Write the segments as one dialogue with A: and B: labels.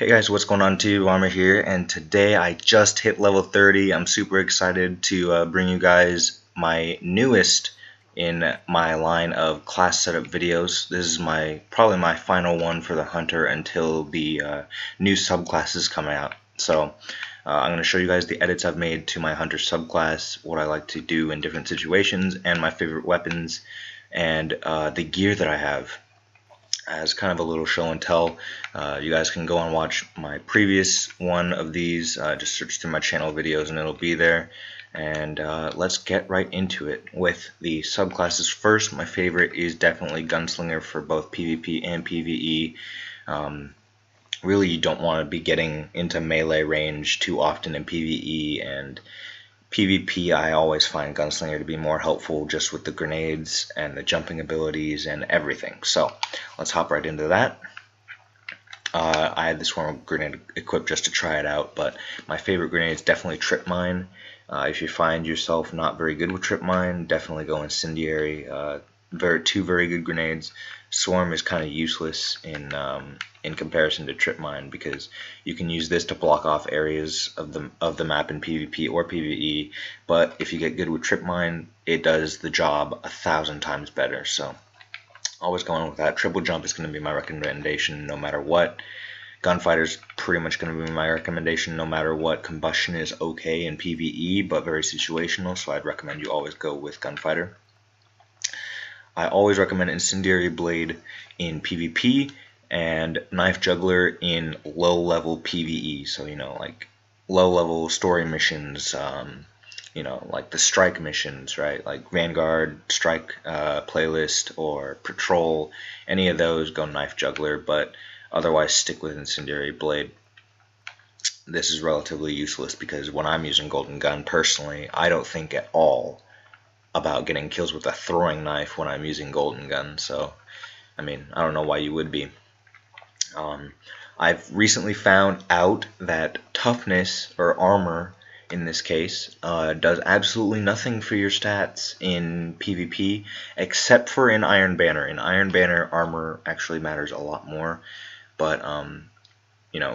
A: Hey guys, what's going on? Armor here, and today I just hit level 30. I'm super excited to bring you guys my newest in my line of class setup videos. This is probably my final one for the Hunter until the new subclasses come out. So I'm going to show you guys the edits I've made to my Hunter subclass, what I like to do in different situations, and my favorite weapons, and the gear that I have. As kind of a little show and tell. You guys can go and watch my previous one of these, just search through my channel videos and it'll be there. And let's get right into it with the subclasses first. My favorite is definitely Gunslinger for both PvP and PvE. Really, you don't want to be getting into melee range too often in PvE, and PvP I always find Gunslinger to be more helpful just with the grenades and the jumping abilities and everything. So let's hop right into that. I had this one grenade equipped just to try it out, but my favorite grenade is definitely Trip Mine. If you find yourself not very good with Trip Mine, definitely go Incendiary. Two very good grenades. Swarm is kind of useless in comparison to Trip Mine, because you can use this to block off areas of the map in PvP or PvE, but if you get good with Trip Mine, it does the job 1,000 times better. So always going with that. Triple Jump is going to be my recommendation no matter what. Gunfighter's pretty much going to be my recommendation no matter what. Combustion is okay in PvE, but very situational, so I'd recommend you always go with Gunfighter. I always recommend Incendiary Blade in PvP and Knife Juggler in low-level PvE. So, like low-level story missions, like the strike missions, right? Like Vanguard, Strike Playlist, or Patrol. Any of those, go Knife Juggler, but otherwise stick with Incendiary Blade. This is relatively useless because when I'm using Golden Gun, personally, I don't think at all about getting kills with a throwing knife when I'm using Golden Gun. So, I don't know why you would be. I've recently found out that toughness, or armor in this case, does absolutely nothing for your stats in PvP, except for in Iron Banner. In Iron Banner, armor actually matters a lot more, but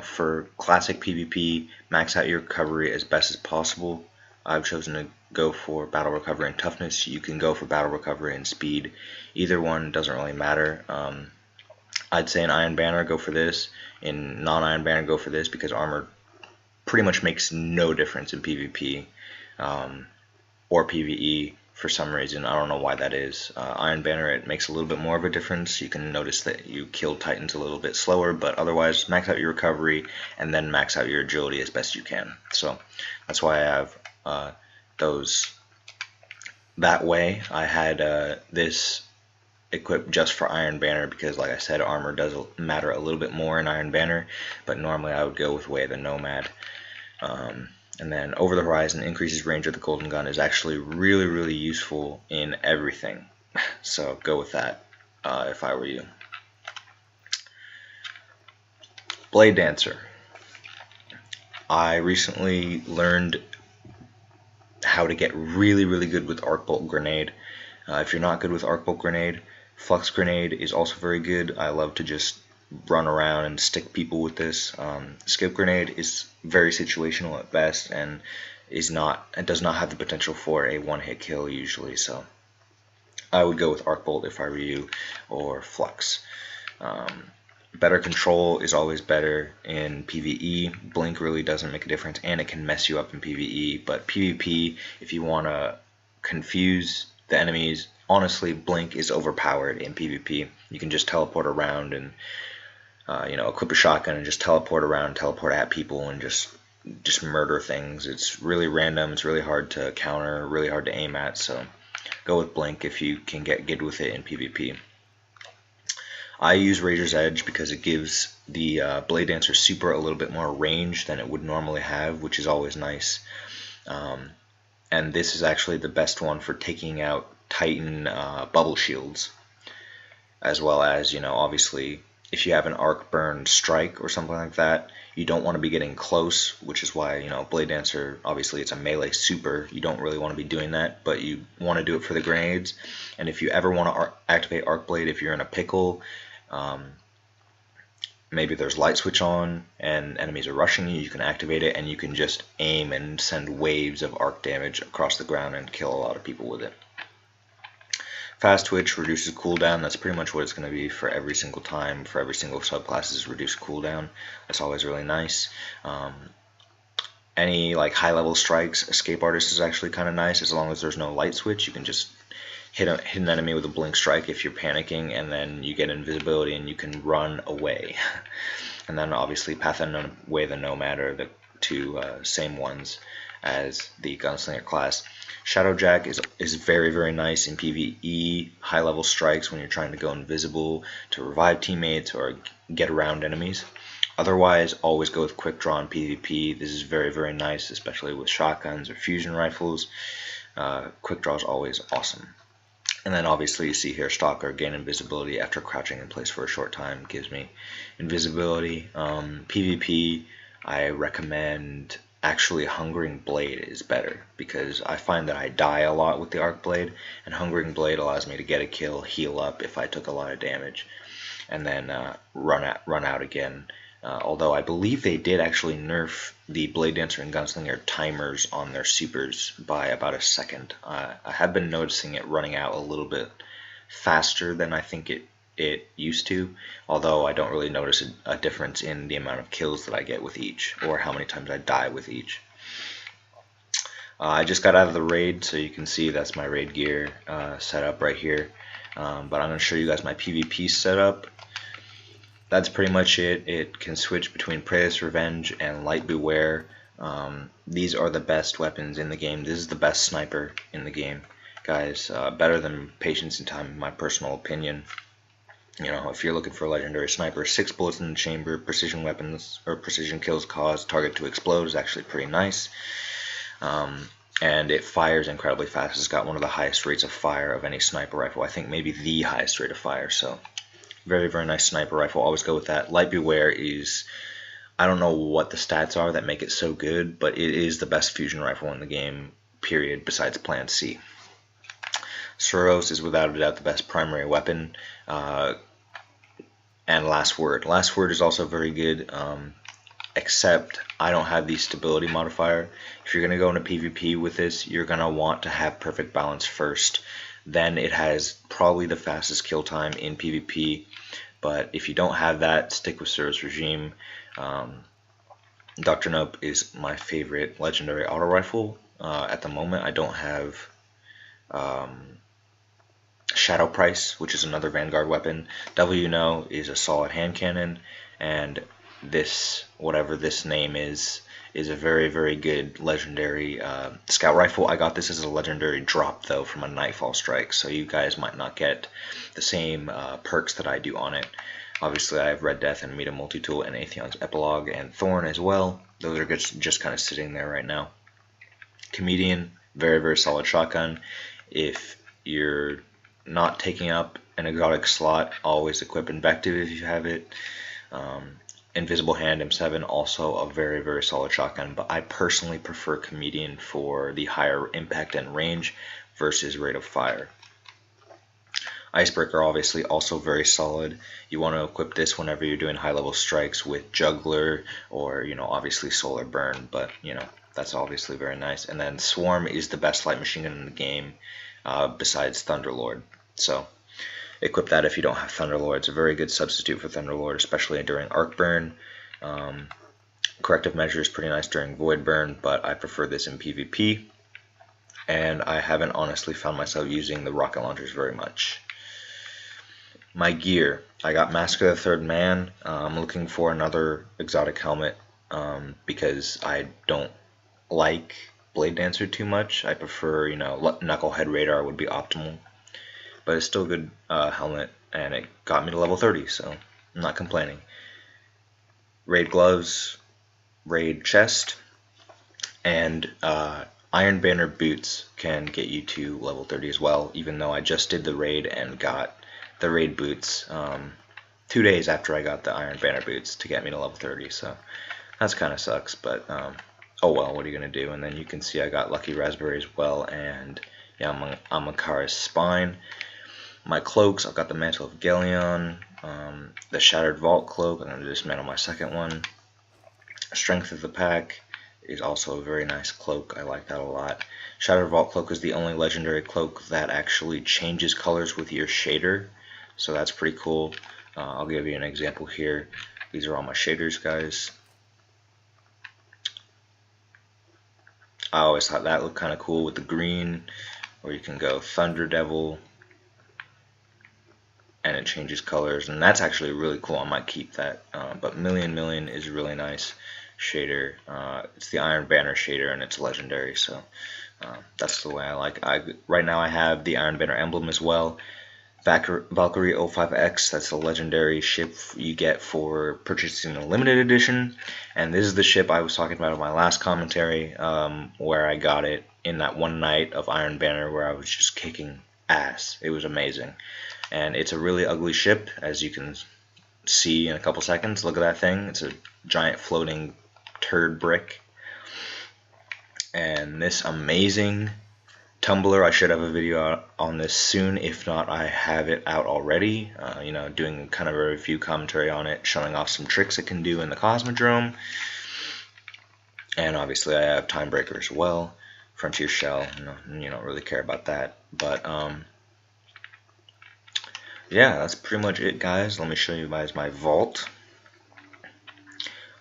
A: for classic PvP, max out your recovery as best as possible. I've chosen to go for battle recovery and toughness. You can go for battle recovery and speed. Either one doesn't really matter. I'd say in Iron Banner, go for this. In non-Iron Banner, go for this, because armor pretty much makes no difference in PvP or PvE for some reason. I don't know why that is. Iron Banner, it makes a little bit more of a difference. You can notice that you kill Titans a little bit slower, but otherwise max out your recovery and then max out your agility as best you can. So that's why I have those that way. I had this equipped just for Iron Banner because, like I said, armor does matter a little bit more in Iron Banner, but normally I would go with Way of the Nomad. And then Over the Horizon increases range of the Golden Gun is actually really, really useful in everything. So go with that if I were you. Blade Dancer. I recently learned how to get really, really good with Arc Bolt Grenade. If you're not good with Arc Bolt Grenade, Flux Grenade is also very good. I love to just run around and stick people with this. Skip Grenade is very situational at best, and does not have the potential for a one-hit kill usually. So I would go with Arc Bolt if I were you, or Flux. Better control is always better in PvE. Blink really doesn't make a difference, and it can mess you up in PvE. But PvP, if you want to confuse the enemies, honestly, Blink is overpowered in PvP. You can just teleport around and equip a shotgun and just teleport around, teleport at people, and just murder things. It's really random. It's really hard to counter, really hard to aim at. So go with Blink if you can get good with it in PvP. I use Razor's Edge because it gives the Blade Dancer super a little bit more range than it would normally have, which is always nice. And this is actually the best one for taking out Titan bubble shields, as well as, obviously, if you have an Arc Burn Strike or something like that, you don't want to be getting close, which is why, Blade Dancer, obviously it's a melee super, you don't really want to be doing that, but you want to do it for the grenades. And if you ever want to activate Arc Blade, if you're in a pickle, maybe there's light switch on and enemies are rushing you, you can activate it and you can just aim and send waves of arc damage across the ground and kill a lot of people with it. Fast twitch reduces cooldown. That's pretty much what it's going to be for every single time, for every single subclass is reduced cooldown. That's always really nice. Any like high level strikes, escape artist is actually kind of nice. As long as there's no light switch, you can just hit an enemy with a blink strike if you're panicking, and then you get invisibility and you can run away. And then obviously Path and Away the Nomad are the two same ones as the Gunslinger class. Shadowjack is very, very nice in PvE, high level strikes when you're trying to go invisible to revive teammates or get around enemies. Otherwise, always go with Quick Draw in PvP. This is very, very nice, especially with shotguns or fusion rifles. Quick Draw is always awesome. And then obviously you see here Stalker, gain invisibility after crouching in place for a short time, gives me invisibility. PvP, I recommend actually Hungering Blade is better because I find that I die a lot with the Arc Blade, and Hungering Blade allows me to get a kill, heal up if I took a lot of damage, and then run out again. Although I believe they did actually nerf the Blade Dancer and Gunslinger timers on their supers by about a second. I have been noticing it running out a little bit faster than I think it used to, although I don't really notice a difference in the amount of kills that I get with each or how many times I die with each. I just got out of the raid, so you can see that's my raid gear setup right here, but I'm going to show you guys my PvP setup. That's pretty much it. It can switch between Praetor's Revenge and Light Beware. These are the best weapons in the game. This is the best sniper in the game, guys. Better than Patience in Time, in my personal opinion. You know, if you're looking for a legendary sniper, 6 bullets in the chamber, precision weapons or precision kills cause target to explode is actually pretty nice. And it fires incredibly fast. It's got one of the highest rates of fire of any sniper rifle. I think maybe the highest rate of fire. So very, very nice sniper rifle. Always go with that. Light Beware is, I don't know what the stats are that make it so good, but it is the best fusion rifle in the game, period, besides Plan C. Suros is without a doubt the best primary weapon. And Last Word. Last Word is also very good, except I don't have the stability modifier. If you're going to go into PvP with this, you're going to want to have perfect balance first. Then it has probably the fastest kill time in PvP, but if you don't have that, stick with Suros Regime. Dr. Nope is my favorite legendary auto rifle at the moment. I don't have Shadow Price, which is another Vanguard weapon. Devil You Know is a solid hand cannon, and this, whatever this name is a very, very good legendary scout rifle. I got this as a legendary drop, though, from a Nightfall Strike, so you guys might not get the same perks that I do on it. Obviously, I have Red Death and Meta Multi-Tool and Atheon's Epilogue and Thorn as well. Those are just kind of sitting there right now. Comedian, very, very solid shotgun. If you're not taking up an exotic slot, always equip Invective if you have it. Invisible Hand M7, also a very, very solid shotgun, but I personally prefer Comedian for the higher impact and range versus rate of fire. Icebreaker, obviously, also very solid. You want to equip this whenever you're doing high level strikes with Juggler or, you know, obviously Solar Burn, but, you know, that's obviously very nice. And then Swarm is the best light machine gun in the game besides Thunderlord. So equip that if you don't have Thunderlord. It's a very good substitute for Thunderlord, especially during Arc Burn. Corrective Measure is pretty nice during Void Burn, but I prefer this in PvP. And I haven't honestly found myself using the rocket launchers very much. My gear. I got Mask of the Third Man. I'm looking for another exotic helmet because I don't like Blade Dancer too much. I prefer, you know, Knucklehead Radar would be optimal. But it's still a good helmet, and it got me to level 30, so I'm not complaining. Raid gloves, raid chest, and Iron Banner boots can get you to level 30 as well, even though I just did the raid and got the raid boots 2 days after I got the Iron Banner boots to get me to level 30, so that's kind of sucks, but oh well, what are you going to do? And then you can see I got Lucky Raspberry as well, and yeah, Amakara's Spine. My cloaks, I've got the Mantle of Gelion, The Shattered Vault Cloak, I'm going to dismantle my second one. Strength of the Pack is also a very nice cloak. I like that a lot. Shattered Vault Cloak is the only legendary cloak that actually changes colors with your shader, so that's pretty cool. I'll give you an example here. These are all my shaders, guys. I always thought that looked kind of cool with the green, or you can go Thunder Devil, and it changes colors, and that's actually really cool. I might keep that. But Million is a really nice shader. It's the Iron Banner shader, and it's legendary, so that's the way I like it. Right now I have the Iron Banner emblem as well. Valkyrie 05X, that's a legendary ship you get for purchasing a limited edition, and this is the ship I was talking about in my last commentary, where I got it in that one night of Iron Banner where I was just kicking ass. It was amazing, and it's a really ugly ship, as you can see in a couple seconds. Look at that thing. It's a giant floating turd brick, and this amazing tumbler, I should have a video out on this soon. If not, I have it out already, you know, doing kind of a review commentary on it, showing off some tricks it can do in the Cosmodrome. And obviously I have Timebreaker as well, Frontier Shell. You don't really care about that, but yeah, that's pretty much it, guys. Let me show you guys my vault.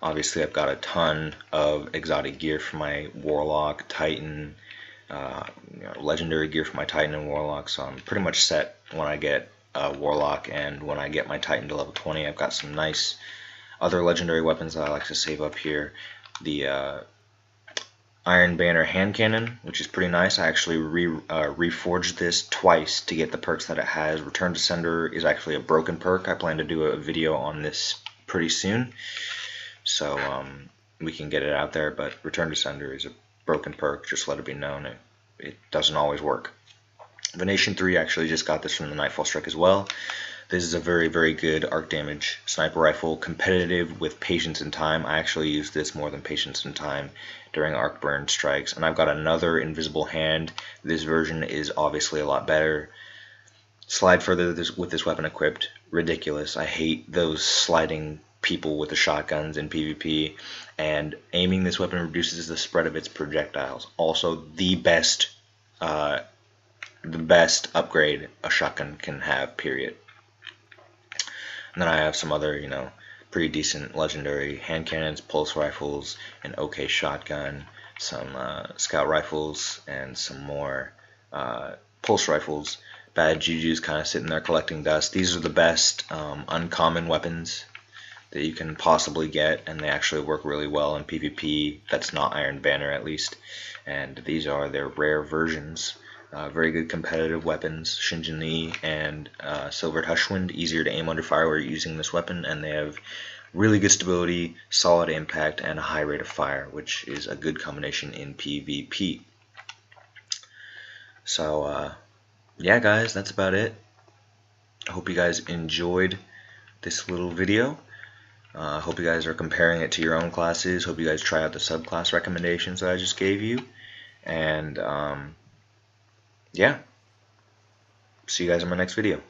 A: Obviously I've got a ton of exotic gear for my Warlock, Titan, legendary gear for my Titan and Warlock, so I'm pretty much set when I get Warlock, and when I get my Titan to level 20, I've got some nice other legendary weapons that I like to save up here. The Iron Banner hand cannon, which is pretty nice. I actually reforged this twice to get the perks that it has. Return to Sender is actually a broken perk. I plan to do a video on this pretty soon, so we can get it out there, but Return to Sender is a broken perk, just let it be known. It doesn't always work. Venation 3 actually just got this from the Nightfall Strike as well. This is a very, very good arc damage sniper rifle, competitive with Patience and Time. I actually use this more than Patience and Time during arc burn strikes. And I've got another invisible hand. This version is obviously a lot better. Slide further with this weapon equipped. Ridiculous. I hate those sliding people with the shotguns in PvP, and aiming this weapon reduces the spread of its projectiles. Also, the best upgrade a shotgun can have, period. And then I have some other, you know, pretty decent legendary hand cannons, pulse rifles, an OK shotgun, some scout rifles, and some more pulse rifles. Bad Juju's kind of sitting there collecting dust. These are the best uncommon weapons that you can possibly get, and they actually work really well in PvP. That's not Iron Banner, at least. And these are their rare versions. Very good competitive weapons. Shinjin and Silvered Hushwind, easier to aim under fire while you're using this weapon, and they have really good stability, solid impact, and a high rate of fire, which is a good combination in PvP. So yeah, guys, that's about it. I hope you guys enjoyed this little video. I hope you guys are comparing it to your own classes. Hope you guys try out the subclass recommendations that I just gave you. And yeah, see you guys in my next video.